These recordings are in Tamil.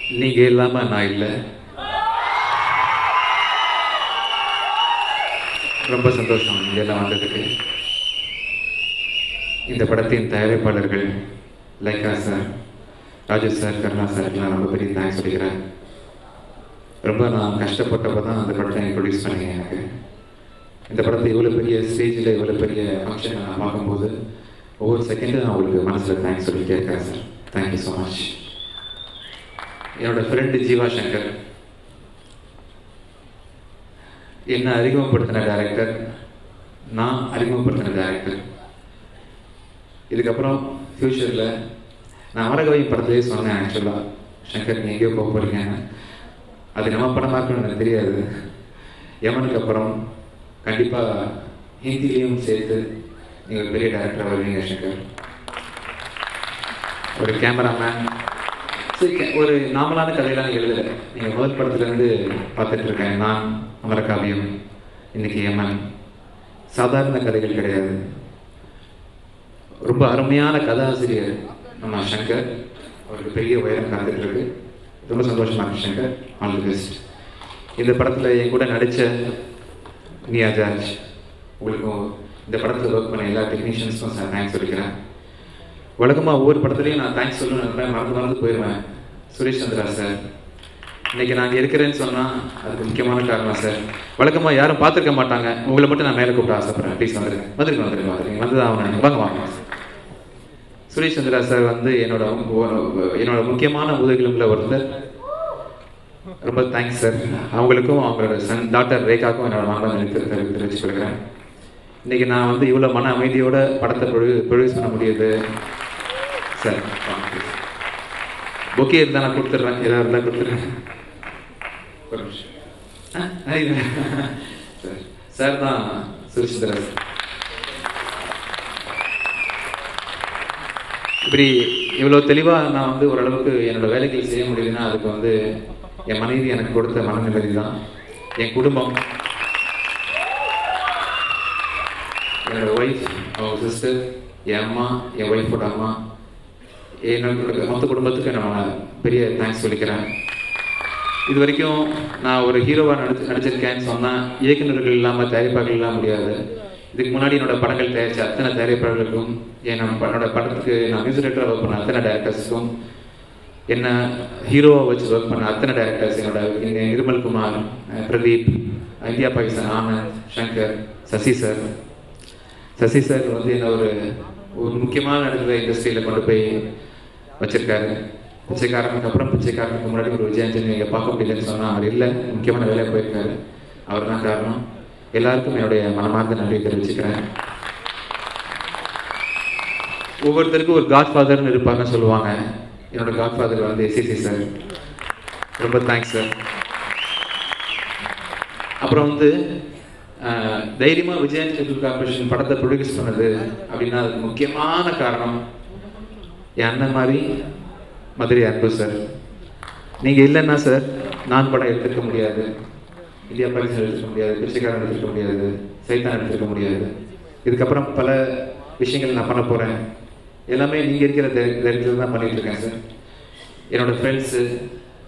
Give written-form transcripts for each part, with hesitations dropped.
நீங்கள் இல்லாமல் நான் இல்லை. ரொம்ப சந்தோஷம் இங்கே எல்லாம் வந்ததுக்கு. இந்த படத்தின் தயாரிப்பாளர்கள் Lyca sir, Raju sir, Karuna சார்க்கெலாம் ரொம்ப பெரிய தேங்க்ஸ் சொல்லிக்கிறேன். ரொம்ப நான் கஷ்டப்பட்டப்போ தான் அந்த படத்தை ப்ரொடியூஸ் பண்ணீங்க. எனக்கு இந்த படத்தை இவ்வளோ பெரிய ஸ்டேஜில் இவ்வளோ பெரிய ஃபங்க்ஷனை நான் பார்க்கும்போது ஒவ்வொரு செகண்டும் நான் உங்களுக்கு மனசில் தேங்க்ஸ் சொல்லி கேட்குறேன் சார். Thank you so much. என்னோடய ஃப்ரெண்டு ஜீவா சங்கர், என்னை அறிமுகப்படுத்தின டைரக்டர், நான் அறிமுகப்படுத்தின டைரக்டர். இதுக்கப்புறம் ஃப்யூச்சரில் நான் அமரகவை படத்துலேயே சொன்னேன், ஆக்சுவலாக சங்கர் நீ எங்கேயோ போக போகிறீங்க, அது நம்ம படமாக இருக்குன்னு எனக்கு தெரியாது. யமனுக்கு அப்புறம் கண்டிப்பாக ஹிந்திலையும் சேர்த்து நீங்கள் பெரிய டைரக்டராக வருவீங்க சங்கர். ஒரு கேமராமேன், சரி ஒரு நார்மலான கதையெல்லாம் எழுதலை. நீங்கள் முதல் படத்துலேருந்து பார்த்துட்ருக்கேன். நான், அமரகாவியம், இன்றைக்கி யமன், சாதாரண கதைகள் கிடையாது. ரொம்ப அருமையான கதாசிரியர் நம்ம சங்கர். அவருக்கு பெரிய உயரம் காத்துட்ருக்கு. ரொம்ப சந்தோஷமாக இருக்கு சங்கர். All the best. இந்த படத்தில் என் கூட நடித்த நியா ஜார்ஜ், உங்களுக்கும் இந்த படத்தில் ஒர்க் பண்ண எல்லா டெக்னீஷியன்ஸுக்கும் சார் தேங்க்ஸ் சொல்லிக்கிறேன். வழக்கமாக ஒவ்வொரு படத்துலையும் நான் தேங்க்ஸ் சொல்லணும்னு மறந்து போயிடுவேன். சுரேஷ் சந்திரா சார், இன்றைக்கி நாங்கள் இருக்கிறேன்னு சொன்னால் அதுக்கு முக்கியமான காரணம் சார். வழக்கமாக யாரும் பார்த்துருக்க மாட்டாங்க, உங்களை மட்டும் நான் மேலே கூப்பிட்டு ஆசைப்பட்றேன். ப்ளீஸ் வந்துருங்க வந்து தான் அவனை வாங்க. சுரேஷ் சந்திரா சார் வந்து என்னோட முக்கியமான உதவிகளில் ஒருத்தர். ரொம்ப தேங்க்ஸ் சார். அவங்களுக்கும் அவங்களோட டாக்டர் ரேகாவுக்கும் என்னோட மாணவன் தெரிவிச்சு கொடுக்குறேன். இன்றைக்கி நான் வந்து இவ்வளோ மன அமைதியோட படத்தை ப்ரொடியூஸ் பண்ண முடியுது சார். ஓகே இருந்தால் நான் கொடுத்துட்றேன், ஏதாவது இருந்தால் கொடுத்துட்றேன். சார் தான் சுரேஷ் சந்திரா சார். இப்படி இவ்வளோ தெளிவாக நான் வந்து ஓரளவுக்கு என்னோடய வேலைகள் செய்ய முடியுதுன்னா அதுக்கு வந்து என் மனைவி எனக்கு கொடுத்த மனநிலை தான். என் குடும்பம், என்னோடய ஒய்ஃப், அவங்க சிஸ்டர், என் அம்மா, என் ஒய்ஃபோட அம்மா, என்னோட மொத்த குடும்பத்துக்கு நான் பெரிய தேங்க்ஸ் சொல்லிக்கிறேன். இது வரைக்கும் நான் ஒரு ஹீரோவாக நடிச்சிருக்கேன்னு சொன்னால் இயக்குநர்கள் இல்லாமல் தயாரிப்பாளர்கள் இல்லாமல் முடியாது. இதுக்கு முன்னாடி என்னோடய படங்கள் தயாரித்த அத்தனை தயாரிப்பாளர்களுக்கும், என்னோட படத்துக்கு நான் மியூசிக் டைரக்டராக ஒர்க் பண்ண அத்தனை டைரக்டர்ஸுக்கும், என்ன ஹீரோவாக வச்சு ஒர்க் பண்ண அத்தனை டைரக்டர்ஸ், என்னோட நிர்மல் குமார், பிரதீப், இந்தியா பாகிஸ்தான், ஆனந்த், சங்கர், சசி சார் வந்து என்ன ஒரு முக்கியமான இடத்துல இண்டஸ்ட்ரியில் கொண்டு போய் வச்சுருக்காரு. பிச்சைக்காரனுக்கு அப்புறம் பிச்சைக்காரனுக்கு முன்னாடி ஒரு விஜயாஞ்சலி நீங்கள் பார்க்க முடியலன்னு சொன்னால் அவர் இல்லை, முக்கியமான வேலையாக போயிருக்காரு. அவர் தான் காரணம். எல்லாருக்கும் என்னுடைய மனமார்ந்த நன்றியை தெரிவிச்சுக்கிறேன். ஒவ்வொருத்தருக்கும் ஒரு காட் ஃபாதர்னு இருப்பாங்கன்னு சொல்லுவாங்க. என்னோட காட் ஃபாதர் வந்து எஸ்சிசி சார். ரொம்ப தேங்க்ஸ் சார். அப்புறம் வந்து தைரியமாக விஜயாஞ்சலி கார்பரேஷன் படத்தை ப்ரொடியூஸ் பண்ணது அப்படின்னா அதுக்கு முக்கியமான காரணம் என் அண்ணன் மாதிரி மதுரை அன்பு சார். நீங்கள் இல்லைன்னா சார் நான் படம் எடுத்துருக்க முடியாது, இந்தியா பாகிஸ்தான் எடுத்துக்க முடியாது, பிச்சைக்காரன் எடுத்துக்க முடியாது, சைத்தான் எடுத்துக்க முடியாது. இதுக்கப்புறம் பல விஷயங்கள் நான் பண்ண போகிறேன். எல்லாமே நீங்கள் இருக்கிற தைரியத்தில் தான் பண்ணிகிட்டு இருக்கேன் சார். என்னோடய ஃப்ரெண்ட்ஸு,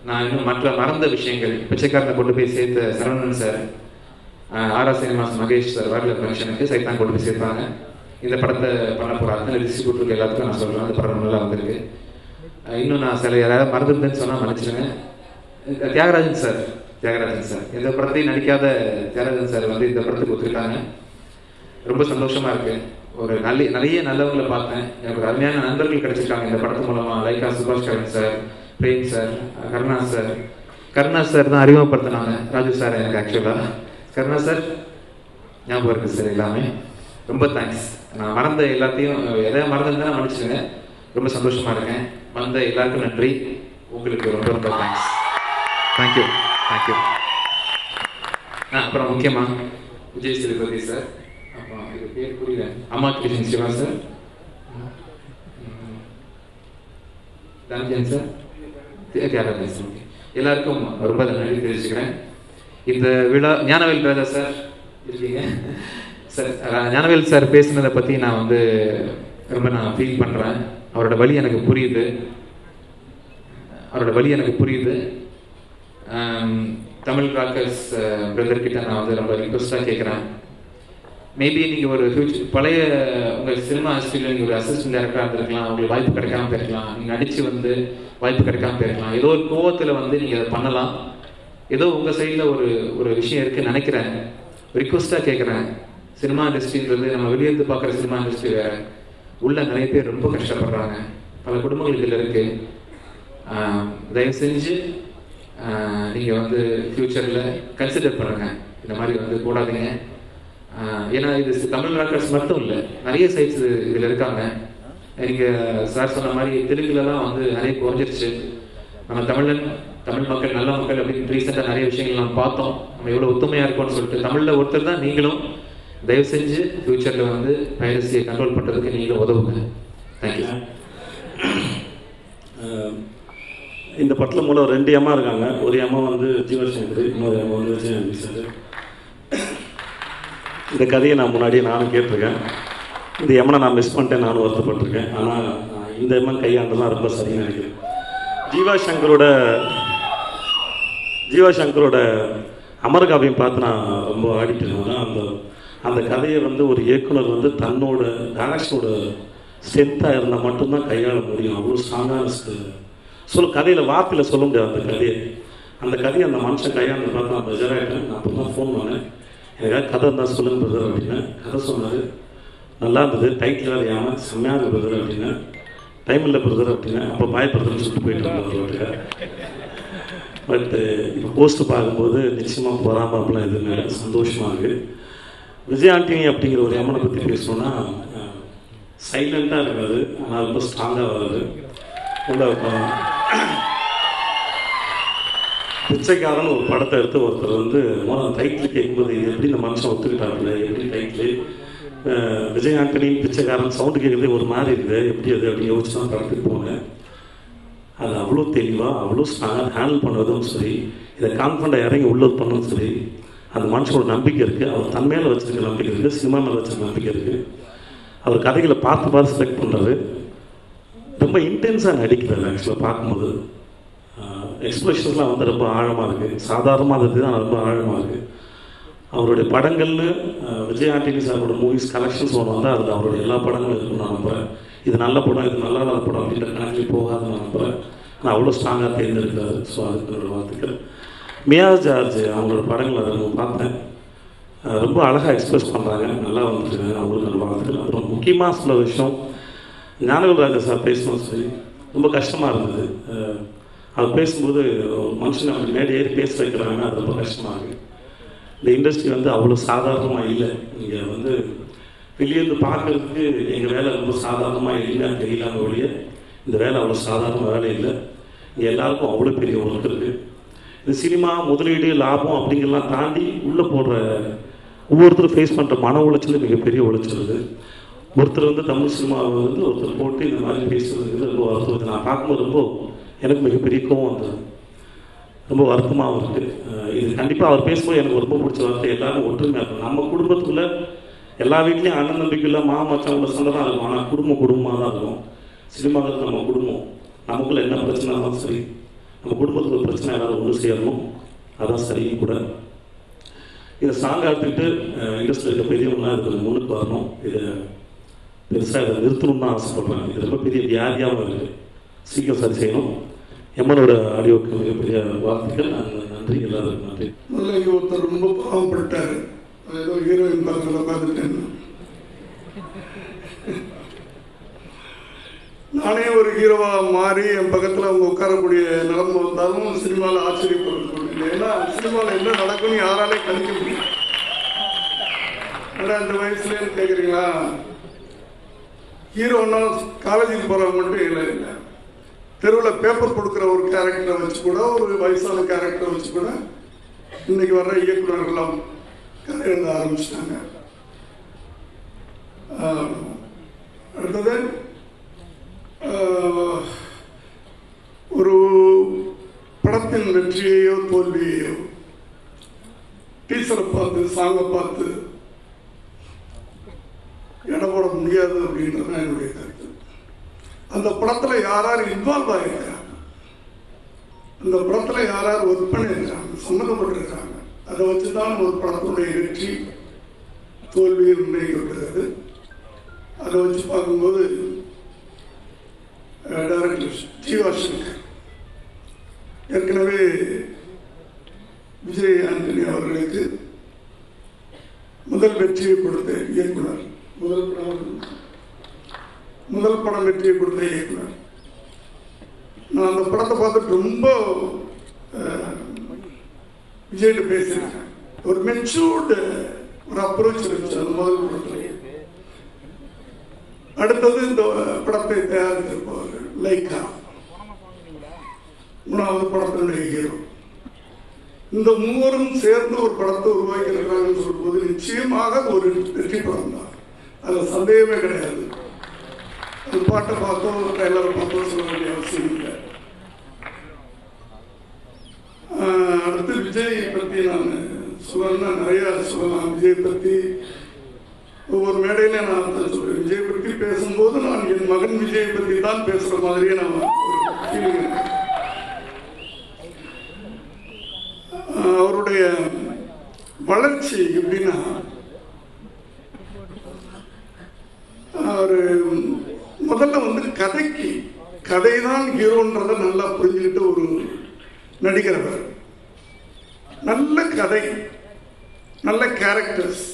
நான் இன்னும் மறந்த விஷயங்கள், பிச்சைக்காரனை கொண்டு போய் சேர்த்த Saravanan sir, RR cinemas Mahesh sir வரல ஃபங்க்ஷனுக்கு, சைத்தான் கொண்டு போய் சேர்த்தாங்க. இந்த படத்தை பண்ண போகிற அத்தனை டிஸ்ட்ரிபியூட்டருக்கு எல்லாத்துக்கும் நான் சொல்கிறேன், அந்த படம் நல்லா வந்திருக்கு. இன்னும் நான் சில யாராவது மறந்துருந்தேன்னு சொன்னால் மன்னிச்சிடுங்க. தியாகராஜன் சார் எந்த படத்தையும் நடிக்காத தியாகராஜன் சார் வந்து இந்த படத்துக்கு ஒத்துக்கிட்டாங்க. ரொம்ப சந்தோஷமாக இருக்குது. ஒரு நிறைய நல்லவங்களை பார்த்தேன். எனக்கு ஒரு அருமையான நண்பர்கள் கிடைச்சிருக்காங்க இந்த படத்து மூலமாக. Lyca Subash Karan sir, Prem sir, Karuna sir தான் அறிமுகப்படுத்தினாங்க ராஜு சார் எனக்கு. ஆக்சுவலாக கருணா சார் ஞாபகம் இருக்குது சார் எல்லாமே. ரொம்ப தேங்க்ஸ். நான் மறந்த எல்லாத்தையும் எதாவது மறந்துருந்தா மன்னிச்சுங்க. ரொம்ப சந்தோஷமாக இருக்கேன். வந்த எல்லாருக்கும் நன்றி. உங்களுக்கு ரொம்ப ரொம்ப தேங்க்ஸ். தேங்க்யூ. அப்புறம் முக்கியமாக விஜய் சேதுபதி சார், அப்புறம் இது பேர் புரியல, அம்மா Krishnan Siva sir, Dhananjan sir, Thiyagarajan sir, எல்லாருக்கும் ரொம்ப நன்றி தெரிவிச்சுக்கிறேன். இந்த விழா ஞானவேல் ராஜா சார் இருக்கீங்க சார். ஞானவேல் சார் பேசுனதை பற்றி நான் வந்து ரொம்ப ஃபீல் பண்ணுறேன். அவரோட வழி எனக்கு புரியுது. அவரோட வழி எனக்கு புரியுது. தமிழ் ராக்கர்ஸ் பிரதர்கிட்ட நான் வந்து ரொம்ப ரிக்வஸ்டாக கேட்குறேன். மேபி நீங்கள் ஒரு பழைய உங்கள் சினிமா ஹிஸ்ட்ரியில் நீங்கள் ஒரு அசிஸ்டன்ட் டேரக்டராக இருந்திருக்கலாம், உங்களுக்கு வாய்ப்பு கிடைக்காம போயிருக்கலாம், நீங்கள் நடித்து வந்து வாய்ப்பு கிடைக்காம போயிருக்கலாம், ஏதோ ஒரு கோவத்தில் வந்து நீங்கள் அதை பண்ணலாம். ஏதோ உங்கள் சைடில் ஒரு விஷயம் இருக்குதுன்னு நினைக்கிறேன். ரிக்வஸ்ட்டாக கேட்குறேன். சினிமா இண்டஸ்ட்ரின்றது நம்ம வெளியேருந்து பார்க்குற சினிமா இண்டஸ்ட்ரி வேறு. உள்ள நிறைய பேர் ரொம்ப கஷ்டப்படுறாங்க, பல குடும்பங்கள் இதில் இருக்குது. தயவு செஞ்சு நீங்கள் வந்து ஃப்யூச்சரில் கன்சிடர் பண்ணுங்கள், இந்த மாதிரி வந்து போடாதீங்க. ஏன்னா இது தமிழ் ராக்கர்ஸ் மட்டும் இல்லை, நிறைய சைட்ஸ் இதில் இருக்காங்க. நீங்கள் சார் சொன்ன மாதிரி தெலுங்குலலாம் வந்து நிறைய குறைஞ்சிருச்சு. நம்ம தமிழ் மக்கள் நல்ல மக்கள் அப்படின்னு ரீசெண்டாக நிறைய விஷயங்கள் நம்ம பார்த்தோம். நம்ம எவ்வளோ ஒத்துமையாக இருக்கோம்னு சொல்லிட்டு தமிழில் ஒருத்தர் தான் நீங்களும். தயவு செஞ்சு ஃப்யூச்சரில் வந்து பைரசியை கண்ட்ரோல் பண்ணுறதுக்கு நீங்களும் உதவுங்க. தேங்க்யூ. இந்த படத்தில் மூலம் 2 அம்மா இருக்காங்க. ஒரு அம்மா வந்து ஜீவசங்கர், இன்னொரு அம்மா வந்து விஜய். இந்த கதையை நான் முன்னாடியே நானும் கேட்டிருக்கேன். இந்த எம்மனை நான் மிஸ் பண்ணிட்டேன், நானும் வருத்தப்பட்டிருக்கேன். ஆனால் இந்த எம்மன் கையாண்டெல்லாம் ரொம்ப சரின்னு நினைக்கிறேன். ஜீவா சங்கரோட அமரகாவியம் பார்த்து நான் ரொம்ப ஆடிட்டேன். அந்த கதையை வந்து ஒரு இயக்குனர் வந்து தன்னோட டேரக்ஷனோட ஸ்ட்ரென்த்தாக இருந்தால் மட்டும்தான் கையாள முடியும். அவ்வளோ ஸ்ட்ராங்கான கதையில் வார்த்தையில் சொல்ல முடியாது. அந்த கதையை அந்த மனுஷன் கையாண்டு பார்த்து நான் பெஜராகிட்டேன். நான் அப்போ தான் ஃபோன் பண்ணேன், எனக்காக கதை இருந்தால் சொல்லுங்க பிரதர் அப்படின்னு. கதை சொன்னார், நல்லா இருந்தது, டைட்டில் வேறு ஏன் செம்மையாக இருக்குது பிரதர் அப்படின்னு. டைம் இல்லை பிரதர் அப்படின்னு. அப்போ பயப்படுறதுன்னு சொல்லிட்டு போயிட்டு இருந்தேன். பட் இப்போ போஸ்ட்டு பார்க்கும்போது நிச்சயமாக பொறாமலாம் எதுவுமே சந்தோஷமாக இருக்குது. விஜய் ஆண்டனி அப்படிங்கிற ஒரு அம்மனை பற்றி பேசணுன்னா சைலண்ட்டாக இருக்காது, ஆனால் ரொம்ப ஸ்ட்ராங்காக வராது. பிச்சைக்காரன் ஒரு படத்தை எடுத்து ஒருத்தர் வந்து டைட்டில் கேட்கும்போது இது எப்படி இந்த மனுஷன் ஒத்துக்கிட்டாப்புல, எப்படி டைட்டில் விஜய் ஆண்டனியின் பிச்சைக்காரன் சவுண்டு கேட்குறதே ஒரு மாதிரி இருக்குது, எப்படி அது அப்படின்னு யோசிச்சு தான் படத்துக்கு போனேன். அது அவ்வளோ தெளிவாக அவ்வளோ ஸ்ட்ராங்காக ஹேண்டில் பண்ணுறதும் சரி, இதை கான்ஃபிடண்டாக இறங்கி உள்ளது பண்ணதும் சரி, அந்த மனுஷனோட நம்பிக்கை இருக்குது. அவர் தன் மேலே வச்சுருக்க நம்பிக்கை இருக்குது, சினிமா மேலே வச்சுருக்க நம்பிக்கை இருக்குது. அவர் கதைகளை பார்த்து செலக்ட் பண்ணுறாரு. ரொம்ப இன்டென்ஸாக நடிக்கிறார். ஆக்சுவலாக பார்க்கும்போது எக்ஸ்பிரஷன்ஸ்லாம் வந்து ரொம்ப ஆழமாக இருக்குது. சாதாரணமாக இருக்குது, ஆனால் ரொம்ப ஆழமாக இருக்குது. அவருடைய படங்கள்னு விஜய் ஆண்டனி சாரோட மூவிஸ் கலெக்ஷன்ஸ் ஒன்று வந்தால் அதில் அவருடைய எல்லா படங்களும் இருக்குன்னு நான் நம்புகிறேன். இது நல்ல படம், இது நல்லா இல்லாத படம் அப்படின்ற கணக்கில் போகாதுன்னு நான் நம்புகிறேன். ஆனால் அவ்வளோ ஸ்ட்ராங்காக தேர்ந்தெடுக்கிறாரு. ஸோ அதுக்கு என்னோட வாழ்த்துக்கள். மியா ஜார்ஜ் அவங்களோட படங்கள் அதை நம்ம பார்த்தேன், ரொம்ப அழகாக எக்ஸ்பிரஸ் பண்ணுறாங்க, நல்லா வந்துருக்காங்க. அவங்களுக்கு நல்ல வாழ்த்துக்கள். அப்புறம் முக்கியமாக சில விஷயம் ஞானவேல் ராஜா சார் பேசணும் சரி, ரொம்ப கஷ்டமாக இருந்தது. அவர் பேசும்போது மனுஷனை அப்படி மேலே ஏறி பேச வைக்கிறாங்க, அது ரொம்ப கஷ்டமாக இருக்குது. இந்த இண்டஸ்ட்ரி வந்து அவ்வளோ சாதாரணமாக இல்லை. நீங்கள் வந்து வெளியேருந்து பார்க்குறதுக்கு எங்கள் வேலை ரொம்ப சாதாரணமாக இல்லைன்னு தெரியலாம ஒழிய இந்த வேலை அவ்வளோ சாதாரண வேலை இல்லை. இங்கே எல்லாருக்கும் அவ்வளோ பெரிய ஒர்க் இருக்குது. இந்த சினிமா முதலீடு லாபம் அப்படிங்கிறலாம் தாண்டி உள்ளே போடுற ஒவ்வொருத்தரும் ஃபேஸ் பண்ணுற மன உளைச்சல் மிகப்பெரிய உளைச்சல். ஒருத்தர் வந்து தமிழ் சினிமாவை வந்து ஒருத்தர் போட்டு இந்த மாதிரி பேசுறதுங்கிறது ரொம்ப வருத்தம். நான் பார்க்கும்போது ரொம்ப எனக்கு மிகப்பெரிய கோவம் வந்தது, ரொம்ப வருத்தமாகவும் இருக்குது. இது கண்டிப்பாக அவர் பேசும்போது எனக்கு ரொம்ப பிடிச்ச வார்த்தை, எல்லாரும் ஒற்றுமையாக இருக்கும். நம்ம குடும்பத்துக்குள்ளே எல்லா வீட்லேயும் அண்ணன் நம்பிக்கையில் மச்சான் சண்டை தான் இருக்கும், ஆனால் குடும்பமாக தான் இருக்கும். சினிமாங்கிறது நம்ம குடும்பம். நமக்குள்ளே என்ன பிரச்சனை இருந்தாலும் சரி, நம்ம குடும்பத்துக்கு பிரச்சனை எல்லாரும் ஒன்று சேரணும், அதான் சரியும் கூட. இதை ஸ்ட்ராங்காக எடுத்துக்கிட்டு இண்டஸ்ட்ரியில் இருக்க பெரியவங்களாம் இதுக்கு முன்னுக்கு வரணும். இதை பெருசாக இதை நிறுத்தணும்னு தான் ஆசைப்படுறேன். இது ரொம்ப பெரிய வியாதியாகவும் இருக்குது, சீக்கிரம் சரி செய்யணும். எம்மனோட ஆடியோக்கு மிகப்பெரிய வாழ்த்துக்கள். நன்றி, எல்லாருக்கும் நன்றி. முதல்ல இங்கே ஒருத்தர் ரொம்ப பாவப்பட்டார், ஏதோ ஹீரோயின் பக்கத்தில் உட்காந்துட்டேன். நானே ஒரு ஹீரோவாக மாறி என் பக்கத்தில் அவங்க உட்காரக்கூடிய நிலைமை வந்தாலும் சினிமாவில் ஆச்சரியப்படுறது. ஏன்னா சினிமாவில் என்ன நடக்கும்னு யாராலே கணிக்க முடியும். அந்த வயசுலேன்னு கேட்குறீங்களா? ஹீரோன்னா காலேஜுக்கு போகிறவங்க மட்டும் இல்லை, தெருவில் பேப்பர் கொடுக்குற ஒரு கேரக்டரை வச்சு கூட, ஒரு வயசான கேரக்டரை வச்சு கூட இன்னைக்கு வர்ற இயக்குநர்கள்லாம் கதை எழுத ஆரம்பிச்சிட்டாங்க. அடுத்தது ஒரு படத்தின் வெற்றியையோ தோல்வியையோ டீச்சரை பார்த்து சாங்கை பார்த்து எடை போட முடியாது அப்படின்றது தான் என்னுடைய கருத்து. அந்த படத்தில் யார் யார் இன்வால்வ் ஆகியிருக்காங்க, அந்த படத்தில் யார் யார் ஒர்க் பண்ணியிருக்காங்க, சம்மந்தப்பட்டிருக்காங்க, அதை வச்சு தான் ஒரு படத்துடைய வெற்றி தோல்வி நிர்ணயிக்கப்படுகிறது. அதை வச்சு பார்க்கும்போது டைரக்டர் ஜீவா சங்கர் ஏற்கனவே விஜய் ஆண்டனி அவர்களுக்கு முதல் வெற்றியை கொடுத்த இயக்குனர், முதல் படம் வெற்றியை கொடுத்த இயக்குனர். நான் அந்த படத்தை பார்த்துட்டு ரொம்ப விஜய்கிட்ட பேசியிருக்கேன். ஒரு மெச்சூர்டு ஒரு அப்ரோச் இருந்துச்சு அந்த முதல் படத்தில். அடுத்தது இந்த படத்தை தயாரித்திருப்பவர் லைக்கா, மூணாவது படத்தினுடைய ஹீரோ. இந்த மூவரும் சேர்ந்து ஒரு படத்தை உருவாக்கியிருக்கிறாங்கன்னு சொல்லும்போது நிச்சயமாக ஒரு வெற்றி படம் தான், அதில் சந்தேகமே கிடையாது. அது பாட்டை பார்த்தோ ட்ரெய்லரை பார்த்தோ சொல்ல வேண்டிய அவசியம் இல்லை. அடுத்து விஜய் பற்றி நான் சொல்லணும்னா நிறையா சொல்லலாம். விஜய் பற்றி ஒவ்வொரு மேடையில நான் சொல்றேன். விஜய் பற்றி பேசும்போது நான் என் மகன் விஜய் பற்றி தான் பேசுற மாதிரியே நான் ஒரு ஃபீலிங். அவருடைய வளர்ச்சி எப்படின்னா, அவரு முதல்ல வந்து கதை தான் ஹீரோன்றதை நல்லா புரிஞ்சுக்கிட்டு ஒரு நடிகர். அவர் நல்ல கதை, நல்ல கேரக்டர்ஸ்,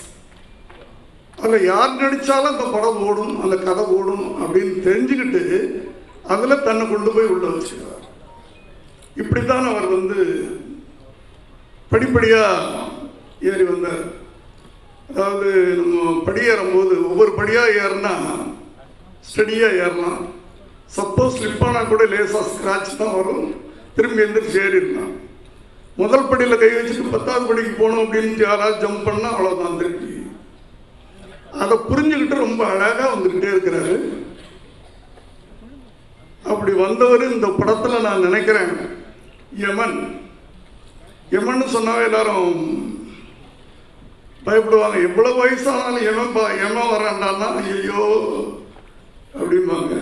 அதில் யார் நடித்தாலும் அந்த படம் ஓடும், அந்த கதை ஓடும் அப்படின்னு தெரிஞ்சுக்கிட்டு அதில் தன்னை கொண்டு போய் உள்ள வச்சுக்கிறார். இப்படித்தான் அவர் வந்து படிப்படியாக ஏறி வந்தார். அதாவது நம்ம படியேறும்போது ஒவ்வொரு படியாக ஏறினா ஸ்டடியாக ஏறலாம். சப்போஸ் ஸ்லிப்பானா கூட லேசாக ஸ்க்ராட்ச் தான் வரும், திரும்பி எந்திரிச்சு ஏறிடலாம். முதல் படியில் கை வச்சுட்டு 10வது படிக்கு போகணும் அப்படின்னு யாராவது ஜம்ப் பண்ணால் அவ்வளோதான் திருப்பி. அதை புரிஞ்சுக்கிட்டு ரொம்ப அழகாக வந்துக்கிட்டே இருக்கிறாரு. அப்படி வந்தவர் இந்த படத்தில் நான் நினைக்கிறேன் யமன் சொன்னாவே எல்லாரும் பயப்படுவாங்க. எவ்வளவு வயசானாலும் யமன் வரான்டான்னா ஐயோ அப்படிம்பாங்க.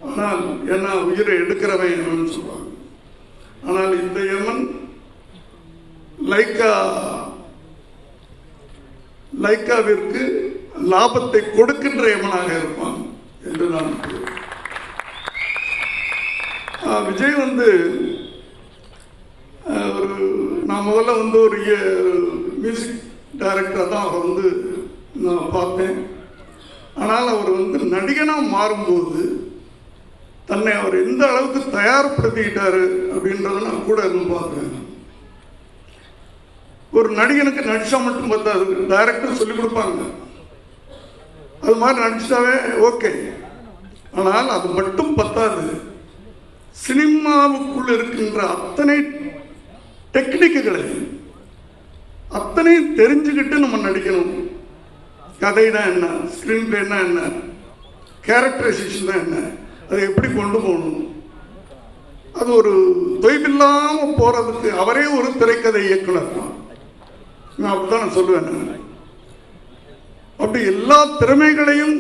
ஆனால் என்ன உயிரை எடுக்கிறவன் யமன் சொல்லுவாங்க. ஆனால் இந்த யமன் லைக்காவிற்கு லாபத்தை கொடுக்கின்ற யமனாக இருப்பான் என்று நான் விஜய் வந்து நான் முதல்ல வந்து ஒரு மியூசிக் டைரக்டராக தான் அவரை வந்து நான் பார்த்தேன். ஆனால் அவர் வந்து நடிகனாக மாறும்போது தன்னை அவர் எந்த அளவுக்கு தயார்படுத்திக்கிட்டாரு அப்படின்றத நான் கூட இருந்து பார்க்குறேன். ஒரு நடிகனுக்கு நடிச்சா மட்டும் பார்த்தாது, டைரக்டர் சொல்லிக் கொடுப்பாங்க, அது மாதிரி நடிச்சாவே ஓகே. ஆனால் அது மட்டும் பத்தாது. சினிமாவுக்குள் இருக்கின்ற அத்தனை டெக்னிக்குகளை அத்தனையும் தெரிஞ்சுக்கிட்டு நம்ம நடிக்கணும். கதைனா என்ன, ஸ்கிரீன் பிளேனா என்ன, கேரக்டரைசேஷன் தான் என்ன, அதை எப்படி கொண்டு போகணும், அது ஒரு தொய்வில்லாமல் போறதுக்கு அவரே ஒரு திரைக்கதை இயக்குனர் தான். நான் அப்படிதான் நான் சொல்லுவேன். அப்படி எல்லா திறமைகளையும்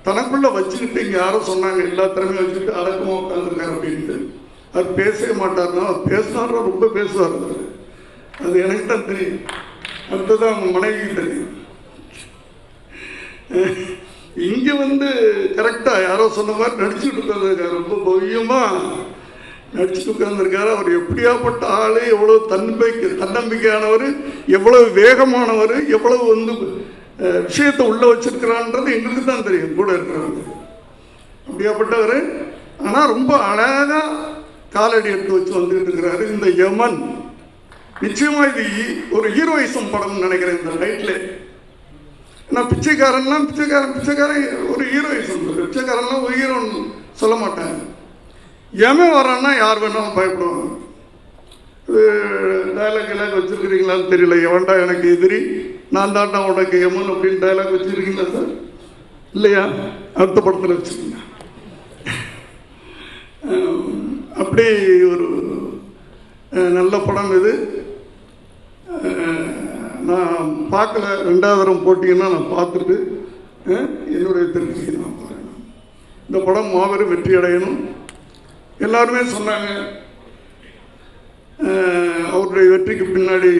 தனக்குள்ள வச்சுக்கிட்டு, இங்க யாரும் சொன்னாங்க எல்லா திறமையும் வச்சுக்கிட்டு அடக்கமா உட்காந்துருக்காரு அப்படின்ட்டு. அது பேசவே மாட்டார்னா, பேசினாரா ரொம்ப பேசுவார். அது எனக்கு தான் தெரியும், அடுத்ததான் அவங்க மனைவிக்கு தெரியும். இங்க வந்து கரெக்டா யாரோ சொன்ன மாதிரி நடிச்சுட்டு உட்காந்துருக்காரு, ரொம்ப பவ்யமா நடிச்சுட்டு உட்கார்ந்துருக்காரு. அவர் எப்படியாப்பட்ட ஆளு, எவ்வளவு தன்னம்பிக்கையானவர், எவ்வளவு வேகமானவர், எவ்வளவு வந்து விஷயத்தை உள்ள வச்சிருக்கிறான்றது எங்களுக்கு தான் தெரியும், கூட இருக்கிறவங்க. அப்படியாப்பட்டவர். ஆனால் ரொம்ப அழகா காலடி எடுத்து வச்சு வந்துட்டு இருக்கிறாரு இந்த யமன். நிச்சயமா இது ஒரு ஹீரோயிசம் படம் நினைக்கிறேன் இந்த லைட்ல. ஏன்னா பிச்சைக்காரன் ஒரு ஹீரோயிசம், பிச்சைக்காரன்லாம் ஒரு ஹீரோன்னு சொல்ல மாட்டாங்க. யமன் வரான்னா யார் வேணாலும் பயப்படுவாங்க. டைலாக் வச்சிருக்கிறீங்களான்னு தெரியல, எவன்டா எனக்கு எதிரி, நான் தாண்டா உனக்கு யமன் அப்படின்னு டைலாக் வச்சிருக்கீங்களா சார்? இல்லையா? அடுத்த படத்தில் வச்சுருக்கீங்க. அப்படி ஒரு நல்ல படம் இது. நான் பார்க்கல, 2வது தரம் போட்டிங்கன்னா நான் பார்த்துட்டு என்னுடைய திருப்தியை நான் பார்க்கணும். இந்த படம் மாபெரும் வெற்றி அடையணும். எல்லாருமே சொன்னாங்க அவருடைய வெற்றிக்கு பின்னாடி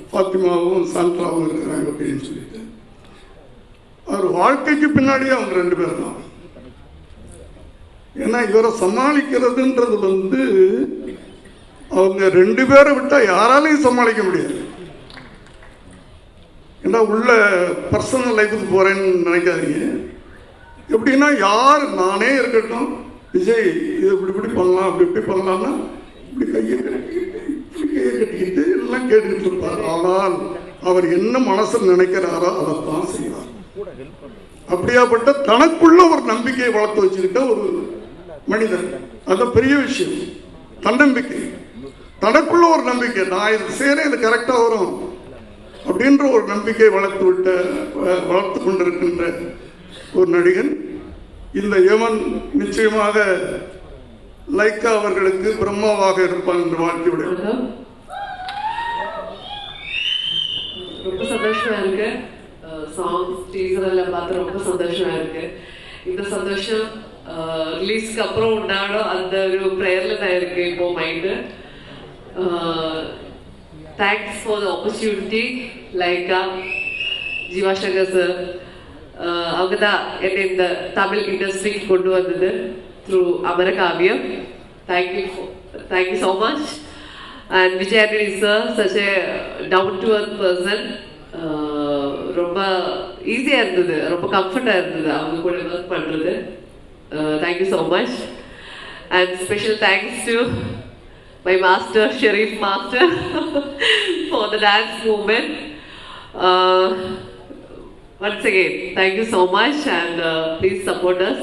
ஃபாத்திமாவும் சாந்த்ராவும் இருக்கிறாங்க அப்படின்னு சொல்லிட்டு அவர் வாழ்க்கைக்கு பின்னாடியே அவங்க 2 பேர் தான். ஏன்னா இவரை சமாளிக்கிறதுன்றது அவங்க 2 பேரை விட்டா யாராலையும் சமாளிக்க முடியாது. ஏன்னா உள்ள பர்சனல் லைஃபுக்கு போறேன்னு நினைக்காதீங்க. எப்படின்னா யார் நானே இருக்கட்டும், விஜய் இது இப்படி பண்ணலாம் அப்படி இப்படி பண்ணலாம்னா இப்படி கையை கட்டிக்கிட்டு எல்லாம் கேட்டுக்கிட்டு இருப்பார். ஆனால் அவர் என்ன மனசில் நினைக்கிறாரோ அதைத்தான் செய்வார். அப்படியாப்பட்ட தனக்குள்ள ஒரு நம்பிக்கையை வளர்த்து வச்சுக்கிட்ட ஒரு மனிதன், அது பெரிய விஷயம். தன்னம்பிக்கை, தனக்குள்ள ஒரு நம்பிக்கை, நான் இது செய்யறேன் இது கரெக்டா வரும் அப்படின்ற ஒரு நம்பிக்கை வளர்த்து கொண்டிருக்கின்ற ஒரு நடிகன். இந்த யமன் நிச்சயமாக லைக்கா அவர்களுக்கு பிரம்மாவாக இருப்பான் என்று வாழ்க்கையுடைய. ரொம்ப சந்தோஷமா இருக்கு. சாங்ஸ் டீசர் எல்லாம் பார்த்து ரொம்ப சந்தோஷமா இருக்கு. இந்த சந்தோஷம் ரிலீஸ்க்கு அப்புறம் உண்டாடும் அந்த ஒரு ப்ரேயர்ல தான் இருக்கு இப்போ mind. Thanks for the opportunity. Lyca, Jeeva Shankar sir அவங்க தான் என்னை இந்த தமிழ் இண்டஸ்ட்ரிக்கு கொண்டு வந்தது through Amarakaaviyam. Thank you so much. And Vijay Antony sir, such a down to earth person. ரொம்ப ஈஸியாக இருந்தது, ரொம்ப கம்ஃபர்டாக இருந்தது அவங்க கூட ஒர்க் பண்ணுறது. Thank you so much. And special thanks to my master, Sharif Master, for the dance movement. Once again, thank you so much, and please support us.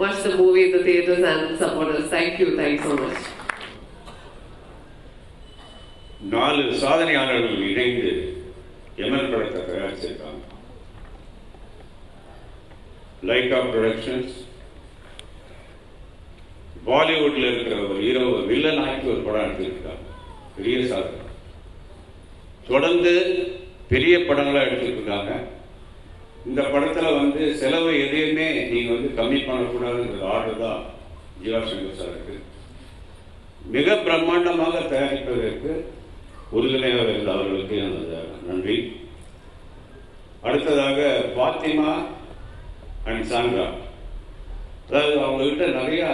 Watch the movie in the theaters and support us. Thank you so much. 4 சாதனையாளர்கள் இணைந்து யமன் படத்தை தயாரிச்சிருக்காங்க. லைக்கா ப்ரொடக்ஷன்ஸ், பாலிவுட்ல இருக்கிற ஒரு ஹீரோ வில்லன் ஆக்கி ஒரு படம் எடுத்துருக்காங்க. பெரிய சாதனை. தொடர்ந்து பெரிய படங்களா எடுத்துருக்காங்க. இந்த படத்துல செலவு எதையுமே நீங்க கம்மி பண்ணக்கூடாதுங்கிற ஆர்டர் தான் ஜீவா சங்கர் சாருக்கு. மிக பிரம்மாண்டமாக தயாரிப்பதற்கு உறுதுணையாக இருந்த அவர்களுக்கு நன்றி. அடுத்ததாக ஃபாத்திமா அண்ட் சாந்த்ரா, அதாவது அவங்ககிட்ட நிறைய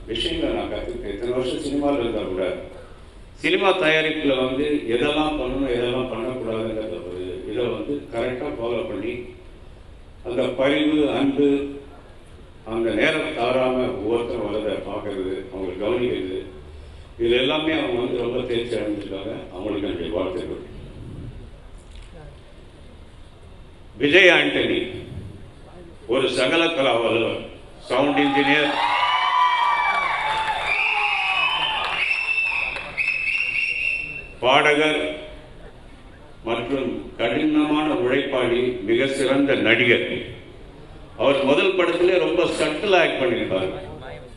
விஷயங்களை நான் கற்றுக்கிட்டேன். இத்தனை வருஷம் சினிமாவில் இருந்தால் கூட சினிமா தயாரிப்பில் எதெல்லாம் பண்ணணும் எதெல்லாம் பண்ணக்கூடாதுங்கிற ஒரு இதை கரெக்டாக ஃபாலோ பண்ணி அந்த பரிவு அன்பு அந்த நேரம் தவறாமல் ஒவ்வொருத்தரும் வரதை பார்க்கறது, அவங்களை கவனிக்கிறது, இது எல்லாமே அவங்க ரொம்ப தேர்ச்சி அடைஞ்சிருக்காங்க. அவங்களுக்கு என்னுடைய வாழ்த்துக்கள். விஜய் ஆண்டனி ஒரு சகல கலா வல்லுவர், சவுண்ட் இன்ஜினியர், பாடகர் மற்றும் கடினமான உழைப்பாளி, மிக சிறந்த நடிகர். அவர் முதல் படத்திலே ரொம்ப சட்டில் ஆக்ட் பண்ணியிருப்பார்.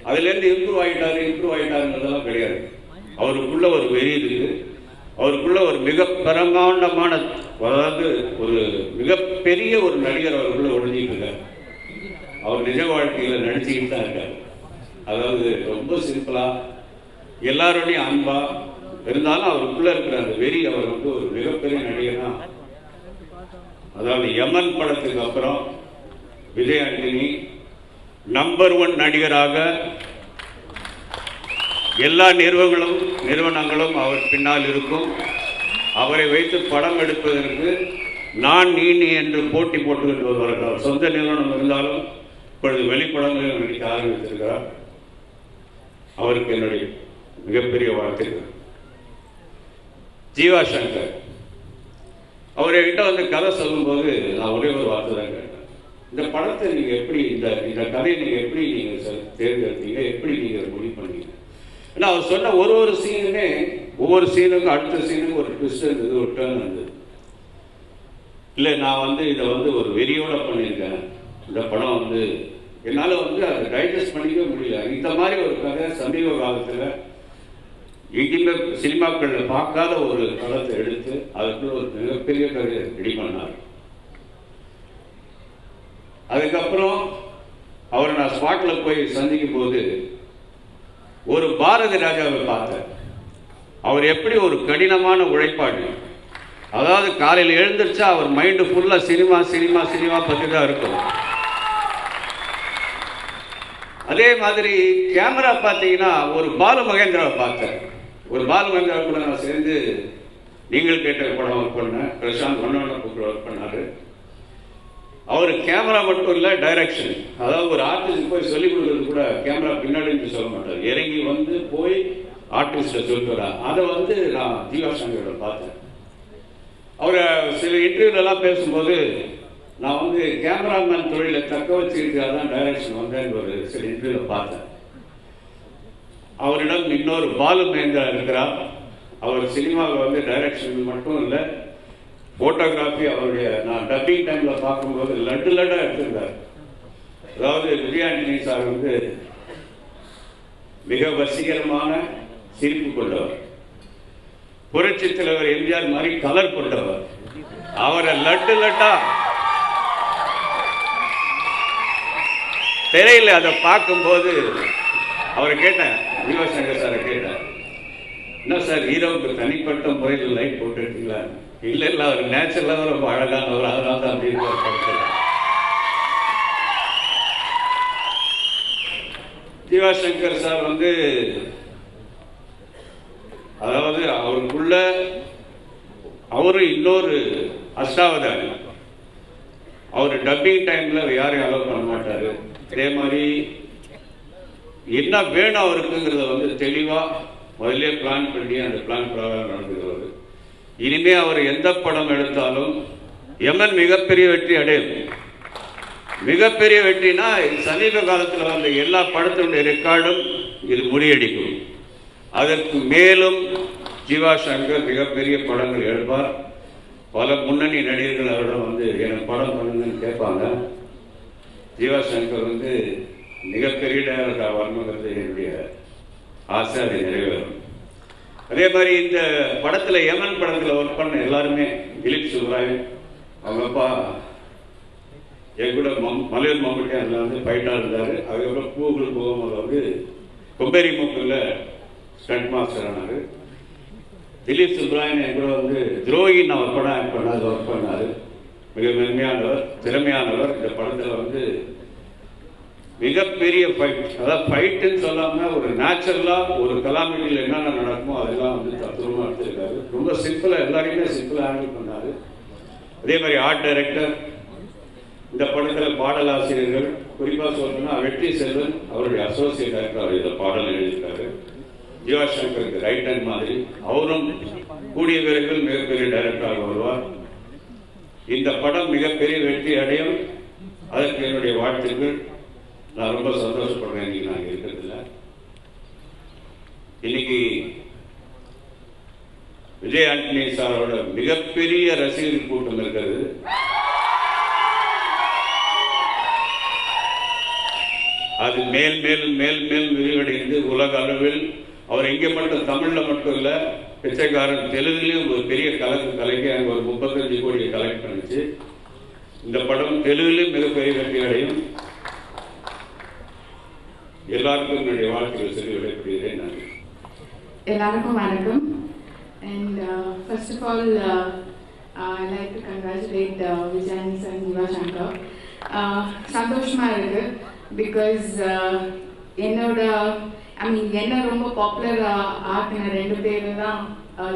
அதுலேருந்து இம்ப்ரூவ் ஆகிட்டாருங்கிறதெல்லாம் கிடையாது. அவருக்குள்ள ஒரு வெறி இருக்கு, அவருக்குள்ள ஒரு மிக பிரமாண்டமான, அதாவது ஒரு மிகப்பெரிய ஒரு நடிகர் அவருக்குள்ள ஒழிஞ்சிட்டு இருக்கார். அவர் நிஜ வாழ்க்கையில் நடிச்சுக்கிட்டு தான் இருக்கார். அதாவது ரொம்ப சிம்பிளா எல்லாரோடையும் அன்பா இருந்தாலும் அவருக்குள்ள இருக்கிற அந்த வெறி அவர் ஒரு மிகப்பெரிய நடிகர் தான். அதாவது யமன் படத்துக்கு அப்புறம் விஜய் ஆண்டனி நம்பர் 1 நடிகராக எல்லா நிறுவனங்களும் அவர் பின்னால் இருக்கும். அவரை வைத்து படம் எடுப்பதற்கு நான் நீ என்று போட்டி போட்டுக்கிட்டு வருகிறார். சொந்த நிறுவனம் இருந்தாலும் இப்பொழுது வெளிப்படங்களில் நடிக்க ஆரம்பித்திருக்கிறார். அவருக்கு என்னுடைய மிகப்பெரிய வாழ்த்துக்கள். ஜீவா சங்கர் அவர்கிட்ட கதை சொல்லும்போது நான் ஒரே ஒரு வார்த்தை தான் கேட்டேன். இந்த படத்தை நீங்க எப்படி இந்த கதையை நீங்க எப்படி தேர்ந்தெடுத்தீங்க, எப்படி நீங்க முடிவு பண்ணீங்க? ஏன்னா அவர் சொன்ன ஒரு சீனுமே ஒவ்வொரு சீனுக்கும் அடுத்த சீனுக்கும் ஒரு ட்விஸ்ட் இருந்தது, ஒரு டர்ன் இருந்தது. இல்லை நான் இதை ஒரு வெறியோட பண்ணியிருக்கேன். இந்த படம் என்னால் அதை டைஜஸ்ட் பண்ணிக்கவே முடியல. இந்த மாதிரி ஒரு கதை சமீப காலத்தில் எங்கேயுமே சினிமாக்களில் பார்க்காத ஒரு படத்தை எடுத்து அதுக்குள்ள ஒரு மிகப்பெரிய கதையை ரெடி பண்ணார். அதுக்கப்புறம் அவரை நான் ஸ்பாட்டில் போய் சந்திக்கும் போது ஒரு பாரதி ராஜாவை பார்த்தேன். அவர் எப்படி ஒரு கடினமான உழைப்பாளி. அதாவது காலையில் எழுந்திரிச்சா அவர் மைண்டு ஃபுல்லாக சினிமா சினிமா சினிமா பற்றி தான் இருக்கும். அதே மாதிரி கேமரா பார்த்தீங்கன்னா ஒரு பாலு மகேந்திராவை பார்த்தேன். ஒரு பாலு மகேந்திரா கூட நான் சேர்ந்து நீங்கள் கேட்ட படம் ஒர்க் பண்ணேன். பிரசாந்த் மன்னோட ஒர்க் பண்ணார். அவர் கேமரா மட்டும் இல்லை, டைரக்ஷன். அதாவது ஒரு ஆர்டிஸ்ட் போய் சொல்லிக் கொடுக்குறது கூட கேமரா பின்னாடி சொல்ல மாட்டார். இறங்கி வந்து போய் ஆர்டிஸ்ட்டை சொல்லுறா. அதை வந்து நான் ஜீவா சங்கரோட பார்த்தேன். அவரை சில இன்டர்வியூலெல்லாம் பேசும்போது நான் வந்து கேமராமேன் தொழிலை தக்க வச்சுக்கிட்டு தான் டைரக்ஷன் வந்தேன்னு ஒரு சில இன்டர்வியூவில் பார்த்தேன். அவரிடம் இன்னொரு பாலு மகேந்திரா இருக்கிறார். அவர் சினிமாவில் வந்து டைரக்ஷன் மட்டும் இல்லை, ஃபோட்டோகிராஃபி அவருடைய நான் டப்பிங் டைமில் பார்க்கும்போது லட்டாக எடுத்திருந்தார். அதாவது விஜய் ஆண்டனி சார் வந்து மிக வசீகரமான சிரிப்பு கொண்டவர். புரட்சி தலைவர் எம்ஜிஆர் மாதிரி கலர் கொண்டவர். அவரை லட்டா திரையில் அதை பார்க்கும்போது அவரை கேட்டேன், ஜீவா சங்கர் சாரை கேட்டேன், என்ன சார் ஹீரோவுக்கு தனிப்பட்ட முறையில் லைட் போட்டுருக்கீங்களா? இல்லை இல்லை, அவர் நேச்சுரலாக ரொம்ப அழகானவர், அதனால தான் அப்படி இருக்க. ஜீவா சங்கர் சார் வந்து அதாவது அவருக்குள்ள அவரு இன்னொரு அஷ்டாவதாரி. அவர் டப்பிங் டைம்ல யாரையும் அலோவ் பண்ண மாட்டாரு. அதே மாதிரி என்ன வேணும் அவருக்குங்கிறத வந்து தெளிவா முதல்ல பிளான் பண்ணி அந்த பிளான் பிரகாரம் நடந்துக்கிறவர். இனிமே அவர் எந்த படம் எடுத்தாலும் எமன் மிகப்பெரிய வெற்றி அடையும். மிகப்பெரிய வெற்றினா சமீப காலத்தில் வந்த எல்லா படத்தினுடைய ரெக்கார்டும் இது முறியடிக்கும். அதற்கு மேலும் ஜீவா சங்கர் மிகப்பெரிய படங்கள் எடுப்பார். பல முன்னணி நடிகர்கள் அவரிடம் வந்து எனக்கு படம் பண்ணுங்கன்னு கேட்பாங்க. ஜீவா சங்கர் வந்து மிகப்பெரிய டைரக்டர் வரணுங்கிறது என்னுடைய ஆசை, அதை நிறைவேறும். அதே மாதிரி இந்த படத்தில் யமன் படத்தில் ஒர்க் பண்ண எல்லாருமே திலீப் சுப்ராயன், அவங்க அப்பா என் கூட மலையூர் மம்முட்டி அதில் வந்து ஃபைட்டாக இருந்தார். அதுக்கப்புறம் பூகுள் போகும்போது வந்து கொம்பேரி மூக்கில் ஸ்டண்ட் மாஸ்டர் ஆனார். திலீப் சுப்ராயன் என் கூட வந்து துரோகின்னு அவர் படம் ஆக்ட் பண்ணார், ஒர்க் பண்ணார். மிக மென்மையானவர், திறமையானவர். இந்த படத்தில் வந்து மிகப்பெரிய ஃபைட், அதாவது ஃபைட்டுன்னு சொல்லாமல் ஒரு நேச்சுரலாக ஒரு கலாமிட்டியில் என்னென்ன நடக்குமோ அதெல்லாம் வந்து தத்துவமாக எடுத்திருக்காரு. ரொம்ப சிம்பிளாக எல்லாரையுமே சிம்பிளாக ஹேண்டில் பண்ணார். அதே மாதிரி ஆர்ட் டைரக்டர், இந்த படத்தில் பாடலாசிரியர்கள், குறிப்பாக சொல்லணும்னா வெற்றி செல்வன் அவருடைய அசோசியேட் டைரக்டர், அவர் இந்த பாடல் எழுதியிருக்காரு. ஜீவா சங்கருக்கு ரைட் ஹேண்ட் மாதிரி அவரும் கூடிய விரைவில் மிகப்பெரிய டைரக்டராக வருவார். இந்த படம் மிகப்பெரிய வெற்றி அடையும். அதற்கு என்னுடைய வாழ்த்துக்கள். நான் ரொம்ப சந்தோஷப்படுறேன் இன்னைக்கு நாங்கள் இருக்கிறதுல. இன்னைக்கு விஜய் ஆண்டனி சாரோட மிகப்பெரிய ரசிகர் கூட்டம் இருக்கிறது. அது மேல் மேலும் மேல் மேல் விரிவடைந்து உலக அளவில் அவர் எங்கே மட்டும் தமிழில் மட்டும் இல்லை, பிச்சைக்காரன் தெலுங்குலேயும் ஒரு பெரிய கலைக்கு அங்கே ஒரு 35 கோடியை கலெக்ட் பண்ணிச்சு. இந்த படம் தெலுங்குலேயும் மிகப்பெரிய வெற்றி அடையும். எல்லாருக்கும் என்னுடைய வாழ்க்கையில் சொல்லி விடைபெறுகிறேன். நன்றி. எல்லாருக்கும் வணக்கம். And first of all, I'd like to congratulate Vijay sir and Jiva Shankar. சந்தோஷமா இருக்கு பிகாஸ் என்னோட என்ன ரொம்ப பாப்புலர் ஆக்கின 2 பேர் தான்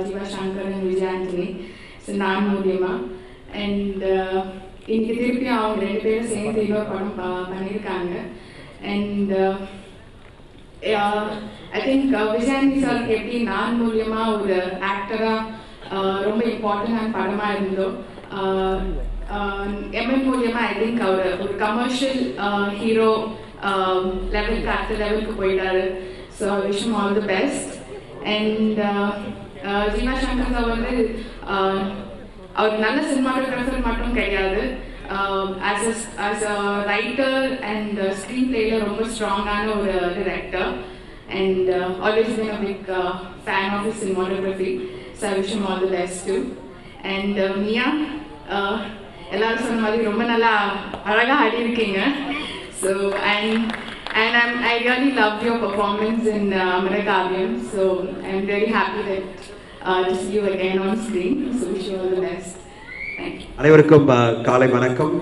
ஜீவா சங்கர் அண்ட் விஜய் ஆண்டனி. ஸோ நான் மூலியமா அண்ட் இன்னைக்கு திருப்பி அவங்க 2 பேரும் சேர்ந்து இன்னொரு படம் பண்ணியிருக்காங்க. And I think Vijay Antony சாருக்கு எப்படி நான் மூலியமா ஒரு ஆக்டரா ரொம்ப இம்பார்ட்டன்டான படமா இருந்தோம், எம்என் மூலியமா ஐ திங்க் அவர் ஒரு கமர்ஷியல் ஹீரோ லெவலுக்கு ஆக்டர் லெவலுக்கு போயிட்டாரு. So I wish him all the best. And Jeeva Shankar sir வந்து அவர் நல்ல சினிமாட்டோகிராஃபர் மட்டும் கிடையாது, as a writer and screenplayல ரொம்ப ஸ்ட்ராங்கான ஒரு director. And always been a big fan of his cinematography. So I wish him all the best too. And Mia, எல்லாரும் சொன்ன மாதிரி ரொம்ப நல்லா அழகாக ஆடி இருக்கீங்க. So and And I really loved your performance in Amarakavyam, so I'm very happy that to see you again on screen. So wish you all the best. Thank you. அனைவருக்கும் காலை வணக்கம்.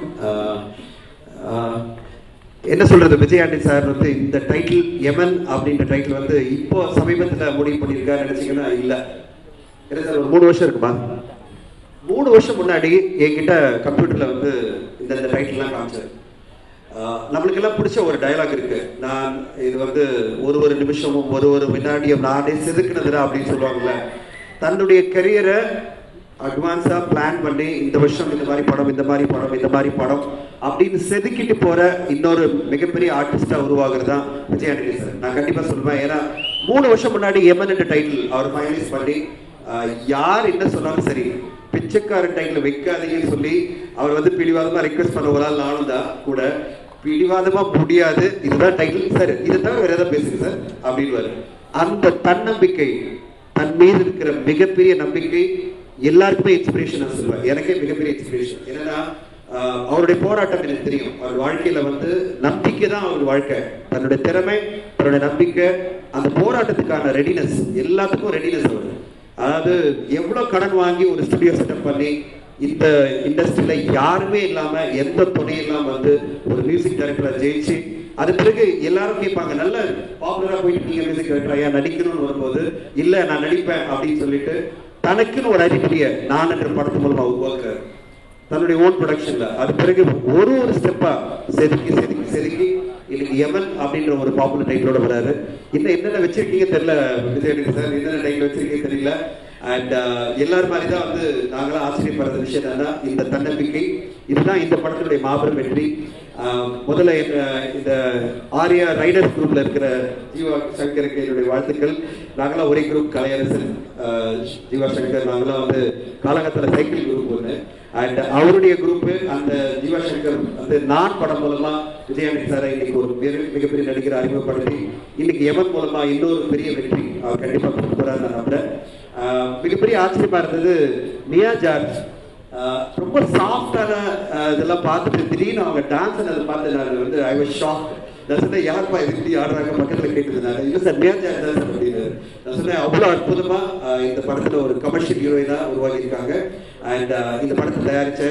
என்ன சொல்றது, விஜய் ஆண்டனி சார் வந்து இந்த டைட்டில் யமன் அப்படின்ற டைட்டில் வந்து இப்போ சமீபத்தில் முடிவு பண்ணியிருக்காரு நினைச்சீங்கன்னா இல்லை. என்ன சார், ஒரு 3 வருஷம் இருக்குமா? 3 வருஷம் முன்னாடி என்கிட்ட கம்ப்யூட்டரில் வந்து இந்த டைட்டில்லாம் காமிச்சார். நம்மளுக்கெல்லாம் பிடிச்ச ஒரு டயலாக் இருக்கு. நான் இது வந்து ஒரு நிமிஷமும் ஒரு வினாடியும் நானே செதுக்கினதுடா அப்படின்னு சொல்லுவாங்கல்ல. தன்னுடைய கரியரை அட்வான்ஸாக பிளான் பண்ணி இந்த வருஷம் இந்த மாதிரி படம் அப்படின்னு செதுக்கிட்டு போகிற இன்னொரு மிகப்பெரிய ஆர்டிஸ்டாக உருவாகிறது தான் விஜய் ஆண்டனி சார். நான் கண்டிப்பாக சொல்லுவேன். ஏன்னா 3 வருஷம் முன்னாடி எமன் என்ற டைட்டில் அவர் ஃபைனலைஸ் பண்ணி யார் என்ன சொன்னாலும் சரி, பிச்சைக்காரன் டைட்டில் வைக்காதீங்கன்னு சொல்லி அவர் வந்து பிடிவாதமாக ரெக்வெஸ்ட் பண்ண ஒரு ஆள் நானும் தான் கூட. பிடிவாதமா முடியாது, இதுதான் டைட்டில் சார், இதை தவிர வேற ஏதாவது பேசுங்க சார் அப்படின்னு. அந்த தன்னம்பிக்கை, தன் மீது இருக்கிற மிகப்பெரிய நம்பிக்கை எல்லாருக்குமே இன்ஸ்பிரேஷன் நான் சொல்லுவேன். எனக்கே மிகப்பெரிய இன்ஸ்பிரேஷன். என்னன்னா அவருடைய போராட்டம் எனக்கு தெரியும். அவர் வாழ்க்கையில வந்து நம்பிக்கை தான் அவர் வாழ்க்கை. தன்னுடைய திறமை, தன்னுடைய நம்பிக்கை, அந்த போராட்டத்துக்கான ரெடினஸ், எல்லாத்துக்கும் ரெடினஸ் அவர். அதாவது எவ்வளவு கடன் வாங்கி ஒரு ஸ்டுடியோ செட்டப் பண்ணி இந்த இண்டஸ்ட்ரியில யாருமே இல்லாம எந்த துணையும் இல்லாம வந்து ஒரு மியூசிக் டைரக்டரா ஜெயிச்சு, அது பிறகு எல்லாரும் கேட்பாங்க, நல்ல பாப்புலரா போயிட்டு நீங்க மியூசிக் டைரக்டரா ஏன் நடிக்கணும்னு வரும்போது, இல்ல நான் நடிப்பேன் அப்படின்னு சொல்லிட்டு தனக்குன்னு ஒரு ஐடென்டிட்டியை நான் என்ற படத்து மூலமா உருவாக்குறாரு தன்னுடைய ஓன் ப்ரொடக்ஷன்ல. அது பிறகு ஒரு ஸ்டெப்பா செதுக்கி இன்னைக்கு யமன் அப்படின்ற ஒரு பாப்புலர் டைட்டிலோட வராரு. இன்னும் என்னென்ன வச்சிருக்கீங்க தெரியல விஜய் சார், என்னென்ன டைட்டில் வச்சிருக்கீங்க தெரியல. அண்ட் எல்லாரும் மாதிரி தான் வந்து நாங்களாம் ஆச்சரியப்படுற விஷயம் என்னன்னா இந்த தன்னம்பிக்கை. இதுதான் இந்த படத்தினுடைய மாபெரும் வெற்றி. முதல்ல இந்த ஆர்யா ரைடர்ஸ் குரூப்ல இருக்கிற ஜீவா சங்கருக்கு என்னுடைய வாழ்த்துக்கள். நாங்களாம் ஒரே குரூப், கலையரசன், ஜீவா சங்கர், நாங்களாம் வந்து காலகட்டத்தில் சைக்கிள் குரூப் ஒன்று. அண்ட் அவருடைய குரூப்பு அந்த ஜீவா சங்கர் வந்து நான் படம் மூலமா விஜய் ஆண்டனி சாரை இன்னைக்கு ஒரு மிகப்பெரிய நடிகரை அறிமுகப்படுத்தி இன்னைக்கு யமன் மூலமா இன்னொரு பெரிய வெற்றி அவர் கண்டிப்பா கொடுக்க போறாரு நான் நம்புறேன். மிகப்பெரிய ஆச்சரியமா இருந்தது மியா ஜார்ஜ். ரொம்ப சாஃப்டான இதெல்லாம் பார்த்துட்டு திடீர்னு அவங்க டான்ஸ் அதை பார்த்து நான் வந்து ஐ வாஸ் ஷாக். நான் சொன்னேன், யாருப்பா இது இப்படி ஆடுறாங்க பக்கத்தில் கேட்டுருந்தாங்க. இல்லை சார், மியா ஜார்ஜ் தான் சார் அப்படின்னு. நான் சொன்னேன், அவ்வளோ அற்புதமா இந்த படத்துல ஒரு கமர்ஷியல் ஹீரோயினா உருவாக்கியிருக்காங்க. அண்ட் இந்த படத்தை தயாரிச்ச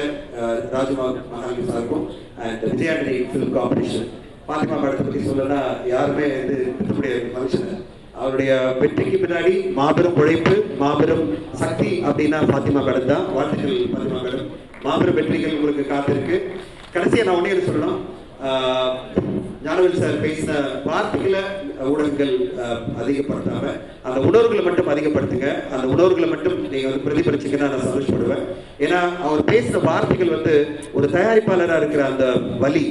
ராஜ்குமார் மகாலிங்க சாருக்கும் and Vijay Antony film corporation. Fathima படத்தை பற்றி சொல்லணும்னா யாருமே வந்து இருக்கக்கூடிய ஃபங்க்ஷன். அவருடைய வெற்றிக்கு பின்னாடி மாபெரும் உழைப்பு, மாபெரும் சக்தி அப்படின்னா பாத்திமா மேடம் தான். வாழ்த்துக்கள் பாத்திமா மேடம், மாபெரும் வெற்றிகள் உங்களுக்கு காத்திருக்கு. கடைசியா நான் ஒன்னே சொல்லணும், ஞானவேல் சார் பேசின வார்த்தைகளை ஊடகங்கள் அதிகப்படுத்தாம அந்த உணர்வுகளை மட்டும் அதிகப்படுத்துங்க. அந்த உணர்வுகளை மட்டும் நீங்க வந்து பிரதிபலிச்சிங்கன்னா நான் சந்தோஷப்படுவேன். ஏன்னா அவர் பேசின வார்த்தைகள் வந்து ஒரு தயாரிப்பாளராக இருக்கிற அந்த வலி,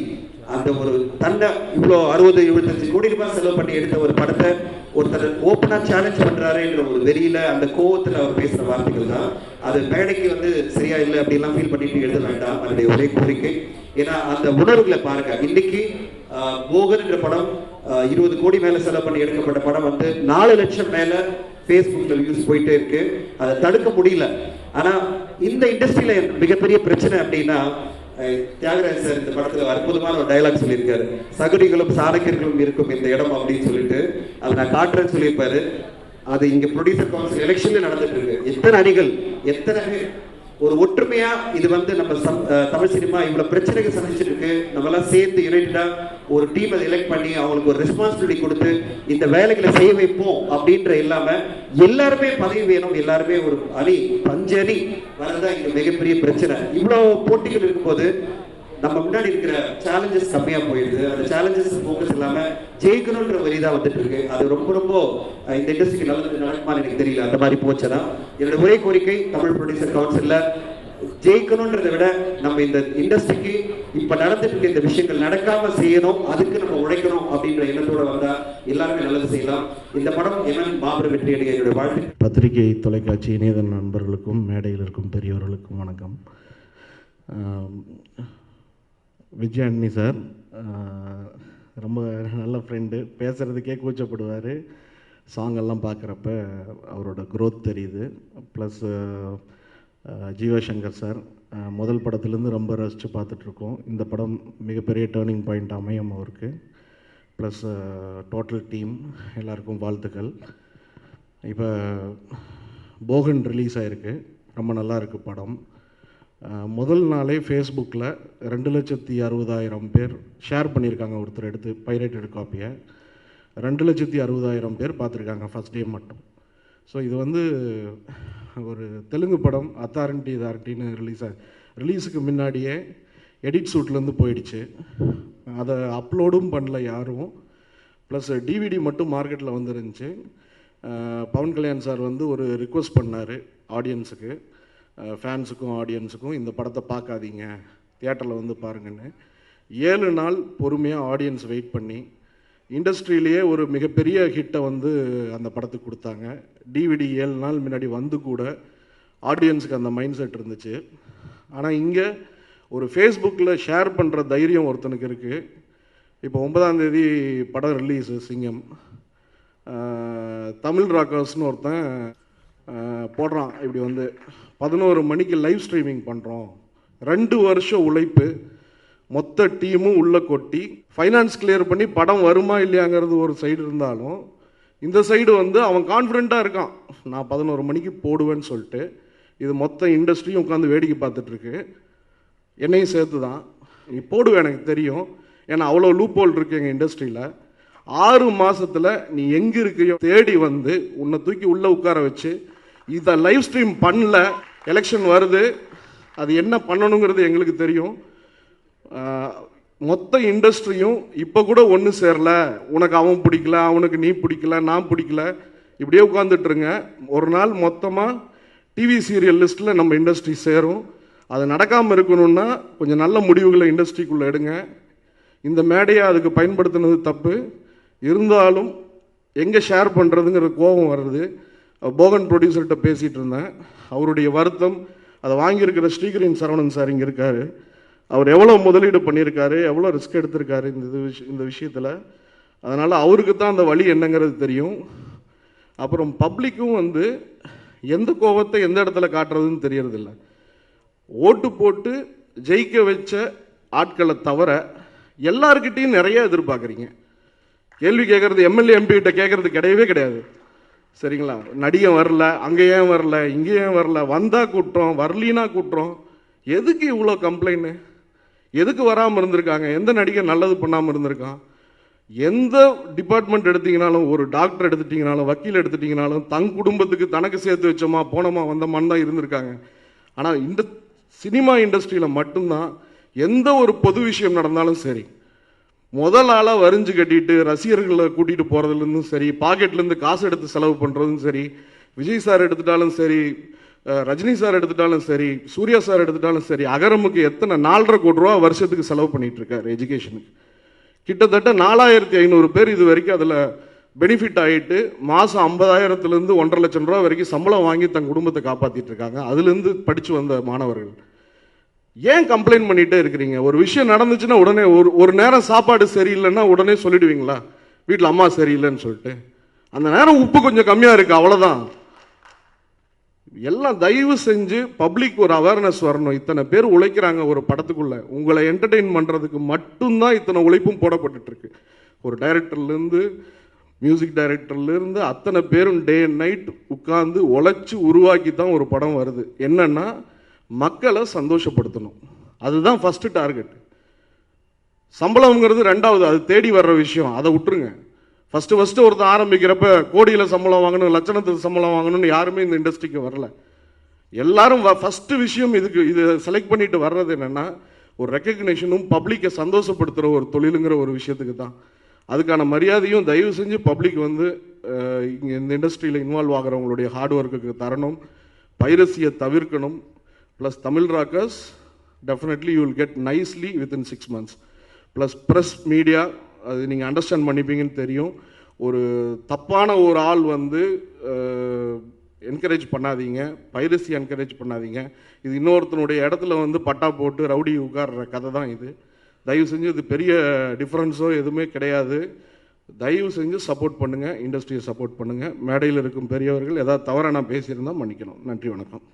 அந்த ஒரு தன்னை இவ்வளோ 60-75 கோடி ரூபாய் செலவு பண்ணி எடுத்த ஒரு படத்தை ஒருத்தர் ஓப்பனா சேலஞ்ச் பண்றாருன்ற ஒரு வெறியில அந்த கோவத்துல அவர் பேசுற வார்த்தைகள் தான். அது மேடைக்கு வந்து சரியா இல்லை அப்படிலாம் ஃபீல் பண்ணிட்டு எழுத வேண்டாம், அதனுடைய ஒரே கோரிக்கை. ஏன்னா அந்த உணர்வுகளை பாருங்க. இன்னைக்கு போகன்ன்ற படம் 20 கோடி மேல செலவு பண்ணி எடுக்கப்பட்ட படம் வந்து 4 லட்சம் மேல ஃபேஸ்புக்ல வியூஸ் போயிட்டே இருக்கு. அதை தடுக்க முடியல. ஆனா இந்த இண்டஸ்ட்ரியில மிகப்பெரிய பிரச்சனை அப்படின்னா, தியாகராஜ் சார் இந்த படத்துல அற்புதமான ஒரு டயலாக் சொல்லியிருக்காரு, சகுனிகளும் சாணக்கியர்களும் இருக்கும் இந்த இடம் அப்படின்னு சொல்லிட்டு அதை நான் காட்டுறேன்னு சொல்லியிருப்பாரு. அது இங்க ப்ரொடியூசர் கவுன்சில் எலெக்ஷன்ல நடந்துட்டு இருக்கு. எத்தனை அணிகள், எத்தனை பேர் ஒரு ஒற்றுமையா இது வந்து நம்ம தமிழ் சினிமா இவ்வளவு பிரச்சனைகள் சந்திச்சுட்டு இருக்கு, நம்ம எல்லாம் சேர்ந்து யுனைட்டடா ஒரு டீம் அதை எலெக்ட் பண்ணி அவங்களுக்கு ஒரு ரெஸ்பான்சிபிலிட்டி கொடுத்து இந்த வேலைகளை செய்ய வைப்போம் அப்படின்ற இல்லாம எல்லாருமே பதவி வேணும், எல்லாருமே ஒரு அணி பஞ்சு அணி வரதான் இங்க மிகப்பெரிய பிரச்சனை. இவ்வளவு போட்டிகள் இருக்கும்போது நம்ம முன்னாடி இருக்கிற சேலஞ்சஸ் கம்மியா போயிடுது. அந்த சேலஞ்சஸ் ஃபோக்கஸ் இல்லாம ஜெயிக்கணும்ன்ற வரி தான் வந்துட்டு இருக்கு. அது ரொம்ப ரொம்ப இந்த இண்டஸ்ட்ரிக்கு நல்லது நடக்குமான்னு எனக்கு தெரியல. அந்த மாதிரி போச்சுன்னா என்னோட ஒரே கோரிக்கை, தமிழ் ப்ரொடியூசர் கவுன்சில்ல ஜெயிக்கணும்ன்றதை விட நம்ம இந்த இண்டஸ்ட்ரிக்கு இப்ப நடந்துட்டு இருக்க இந்த விஷயங்கள் நடக்காம செய்யணும், அதுக்கு நம்ம உழைக்கணும் அப்படின்ற எண்ணத்தோட வந்தா எல்லாருமே நல்லது செய்யலாம். இந்த படம் என்ன மாபெரும் வெற்றி அடைய என்னுடைய வாழ்க்கை. பத்திரிகை தொலைக்காட்சி இணையதள நண்பர்களுக்கும் மேடையில் இருக்கும் பெரியவர்களுக்கும் வணக்கம். விஜய் ஆண்டனி சார் ரொம்ப நல்ல ஃப்ரெண்டு, பேசுகிறதுக்கே கூச்சப்படுவார். சாங்கெல்லாம் பார்க்குறப்ப அவரோட க்ரோத் தெரியுது. ப்ளஸ் ஜீவா சங்கர் சார் முதல் படத்துலேருந்து ரொம்ப ரசித்து பார்த்துட்ருக்கோம். இந்த படம் மிகப்பெரிய டேர்னிங் பாயிண்ட் அமையும் அவருக்கு. ப்ளஸ் டோட்டல் டீம் எல்லாருக்கும் வாழ்த்துக்கள். இப்போ போகன் ரிலீஸ் ஆகிருக்கு, ரொம்ப நல்லா இருக்குது படம். முதல் நாளே ஃபேஸ்புக்கில் 2,60,000 பேர் ஷேர் பண்ணியிருக்காங்க. ஒருத்தர் எடுத்து பைரேட்டட் காப்பியை 2,60,000 பேர் பார்த்துருக்காங்க ஃபஸ்ட் டே மட்டும். ஸோ இது வந்து ஒரு தெலுங்கு படம் அத்தாரிட்டின்னு ரிலீஸுக்கு முன்னாடியே எடிட் ஷூட்லேருந்து போயிடுச்சு. அதை அப்லோடும் பண்ணல யாரும். ப்ளஸ் டிவிடி மட்டும் மார்க்கெட்டில் வந்துருந்துச்சு. பவன் கல்யாண் சார் வந்து ஒரு ரிக்வெஸ்ட் பண்ணார் ஆடியன்ஸுக்கு, ஃபேன்ஸுக்கும் ஆடியன்ஸுக்கும், இந்த படத்தை பார்க்காதீங்க, தியேட்டரில் வந்து பாருங்கன்னு. 7 நாள் பொறுமையாக ஆடியன்ஸ் வெயிட் பண்ணி இண்டஸ்ட்ரியிலேயே ஒரு மிகப்பெரிய ஹிட்டை வந்து அந்த படத்துக்கு கொடுத்தாங்க. டிவிடி 7 நாள் முன்னாடி வந்து கூட ஆடியன்ஸுக்கு அந்த மைண்ட் செட் இருந்துச்சு. ஆனால் இங்கே ஒரு ஃபேஸ்புக்கில் ஷேர் பண்ணுற தைரியம் ஒருத்தனுக்கு இருக்குது. இப்போ 9ஆம் தேதி படம் ரிலீஸு சிங்கம். தமிழ் ராக்கர்ஸ்னு ஒருத்தன் போடுறான், இப்படி வந்து 11 மணிக்கு லைவ் ஸ்ட்ரீமிங் பண்ணுறோம், 2 வருஷம் உழைப்பு, மொத்த டீமும் உள்ளே கொட்டி ஃபைனான்ஸ் கிளியர் பண்ணி படம் வருமா இல்லையாங்கிறது ஒரு சைடு இருந்தாலும், இந்த சைடு வந்து அவன் கான்ஃபிடெண்ட்டாக இருக்கான், நான் 11 மணிக்கு போடுவேன்னு சொல்லிட்டு. இது மொத்த இண்டஸ்ட்ரியும் உட்காந்து வேடிக்கை பார்த்துட்ருக்கு, என்னையும் சேர்த்து தான். நீ போடுவேன் எனக்கு தெரியும், ஏன்னா அவ்வளோ லூப் ஹோல் இருக்குது எங்கள் இண்டஸ்ட்ரியில். 6 மாதத்தில் நீ எங்கே இருக்கையோ தேடி வந்து உன்னை தூக்கி உள்ளே உட்கார வச்சு இதை லைவ் ஸ்ட்ரீம் பண்ணல. எலெக்ஷன் வருது, அது என்ன பண்ணணுங்கிறது எங்களுக்கு தெரியும். மொத்த இண்டஸ்ட்ரியும் இப்போ கூட ஒன்று சேரல, உனக்கு அவன் பிடிக்கல, அவனுக்கு நீ பிடிக்கல, நான் பிடிக்கல, இப்படியே உட்காந்துட்ருங்க. ஒரு நாள் மொத்தமாக டிவி சீரியல் லிஸ்ட்டில் நம்ம இண்டஸ்ட்ரி சேரும். அது நடக்காமல் இருக்கணும்னா கொஞ்சம் நல்ல முடிவுகளை இண்டஸ்ட்ரிக்குள்ளே எடுங்க. இந்த மேடையை அதுக்கு பயன்படுத்தினது தப்பு. இருந்தாலும் எங்கே ஷேர் பண்ணுறதுங்கிற கோபம் வருது. போகன் ப்ரொடியூசர்கிட்ட பேசிகிட்டு இருந்தேன், அவருடைய வருத்தம். அதை வாங்கியிருக்கிற ஸ்ரீகிரீன் சரவணன் சார் இங்கே இருக்கார். அவர் எவ்வளோ முதலீடு பண்ணியிருக்காரு, எவ்வளோ ரிஸ்க் எடுத்திருக்காரு இந்த விஷயத்தில். அதனால் அவருக்கு தான் அந்த வழி என்னங்கிறது தெரியும். அப்புறம் பப்ளிக்கும் வந்து எந்த கோபத்தை எந்த இடத்துல காட்டுறதுன்னு தெரியறதில்ல. ஓட்டு போட்டு ஜெயிக்க வச்ச ஆட்களை தவிர எல்லார்கிட்டையும் நிறைய எதிர்பார்க்குறீங்க. கேள்வி கேட்குறது எம்எல்ஏ எம்பி கிட்ட கேட்குறது கிடையவே கிடையாது. சரிங்களா? நடிகன் வரல, அங்கே ஏன் வரல, இங்கே ஏன் வரல, வந்தால் கூட்டுறோம், வரலினா கூட்டுறோம். எதுக்கு இவ்வளோ கம்ப்ளைண்ட்டு? எதுக்கு வராமல் இருந்திருக்காங்க? எந்த நடிகர் நல்லது பண்ணாமல் இருந்திருக்கான்? எந்த டிபார்ட்மெண்ட் எடுத்தீங்கனாலும், ஒரு டாக்டர் எடுத்துட்டிங்கனாலும், வக்கீல் எடுத்துட்டிங்கனாலும், தன் குடும்பத்துக்கு தனக்கு சேர்த்து வச்சோமா போனோமா வந்தோமான்னு தான் இருந்திருக்காங்க. ஆனால் இந்த சினிமா இண்டஸ்ட்ரியில் மட்டும்தான் எந்த ஒரு பொது விஷயம் நடந்தாலும் சரி, முதல் ஆளாக வரிஞ்சு கட்டிட்டு ரசிகர்களை கூட்டிகிட்டு போகிறதுலேருந்தும் சரி, பாக்கெட்லேருந்து காசு எடுத்து செலவு பண்ணுறதும் சரி, விஜய் சார் எடுத்துட்டாலும் சரி, ரஜினி சார் எடுத்துட்டாலும் சரி, சூர்யா சார் எடுத்துட்டாலும் சரி, அகரமுக்கு எத்தனை 4.5 கோடி ரூபா வருஷத்துக்கு செலவு பண்ணிகிட்டு இருக்காரு எஜுகேஷனுக்கு. கிட்டத்தட்ட 4,500 பேர் இது வரைக்கும் அதில் பெனிஃபிட் ஆகிட்டு மாதம் 50,000லேருந்து 1.5 லட்சம் ரூபா வரைக்கும் சம்பளம் வாங்கி தன் குடும்பத்தை காப்பாற்றிட்டு இருக்காங்க. அதுலேருந்து படித்து வந்த மாணவர்கள். ஏன் கம்ப்ளைண்ட் பண்ணிகிட்டே இருக்கிறீங்க? ஒரு விஷயம் நடந்துச்சுன்னா உடனே ஒரு நேரம் சாப்பாடு சரியில்லைன்னா உடனே சொல்லிடுவீங்களா வீட்டில் அம்மா சரியில்லைன்னு சொல்லிட்டு? அந்த நேரம் உப்பு கொஞ்சம் கம்மியாக இருக்குது, அவ்வளோதான். எல்லாம் தயவு செஞ்சு பப்ளிக் ஒரு அவேர்னஸ் வரணும். இத்தனை பேர் உழைக்கிறாங்க ஒரு படத்துக்குள்ளே, உங்களை என்டர்டெயின் பண்ணுறதுக்கு மட்டும்தான் இத்தனை உழைப்பும் போடப்பட்டுருக்கு. ஒரு டைரக்டர்லேருந்து மியூசிக் டைரக்டர்லேருந்து அத்தனை பேரும் டே அண்ட் நைட் உட்காந்து உழைச்சி உருவாக்கி தான் ஒரு படம் வருது. என்னென்னா மக்களை சந்தோஷப்படுத்தணும், அதுதான் ஃபஸ்ட்டு டார்கெட். சம்பளம்ங்கிறது ரெண்டாவது, அது தேடி வர்ற விஷயம், அதை விட்டுருங்க. ஃபஸ்ட்டு ஒருத்தர் ஆரம்பிக்கிறப்ப கோடியில் சம்பளம் வாங்கணும், லட்சணத்துக்கு சம்பளம் வாங்கணும்னு யாருமே இந்த இண்டஸ்ட்ரிக்கு வரல. எல்லாரும் ஃபஸ்ட்டு விஷயம் இது செலக்ட் பண்ணிட்டு வர்றது என்னென்னா ஒரு ரெக்கக்னேஷனும் பப்ளிக்கை சந்தோஷப்படுத்துகிற ஒரு தொழிலுங்கிற ஒரு விஷயத்துக்கு தான். அதுக்கான மரியாதையும் தயவு செஞ்சு பப்ளிக் வந்து இங்கே இந்த இண்டஸ்ட்ரியில் இன்வால்வ் ஆகிறவங்களுடைய ஹார்ட் ஒர்க்குக்கு தரணும். பைரசியை தவிர்க்கணும். Plus Tamil Rockers definitely you will get nicely within 6 months. Plus press media, அது நீங்கள் அண்டர்ஸ்டாண்ட் பண்ணிப்பீங்கன்னு தெரியும். ஒரு தப்பான ஒரு ஆள் வந்து என்கரேஜ் பண்ணாதீங்க, பைரசி என்கரேஜ் பண்ணாதீங்க. இது இன்னொருத்தனுடைய இடத்துல வந்து பட்டா போட்டு ரவுடி உட்கார்ற கதை தான் இது. தயவு செஞ்சு இது பெரிய டிஃப்ரென்ஸோ எதுவுமே கிடையாது. தயவு செஞ்சு சப்போர்ட் பண்ணுங்கள், இண்டஸ்ட்ரியை சப்போர்ட் பண்ணுங்கள். மேடையில் இருக்கும் பெரியவர்கள் ஏதாவது தவறாக நான் பேசியிருந்தால் மன்னிக்கணும். நன்றி, வணக்கம்.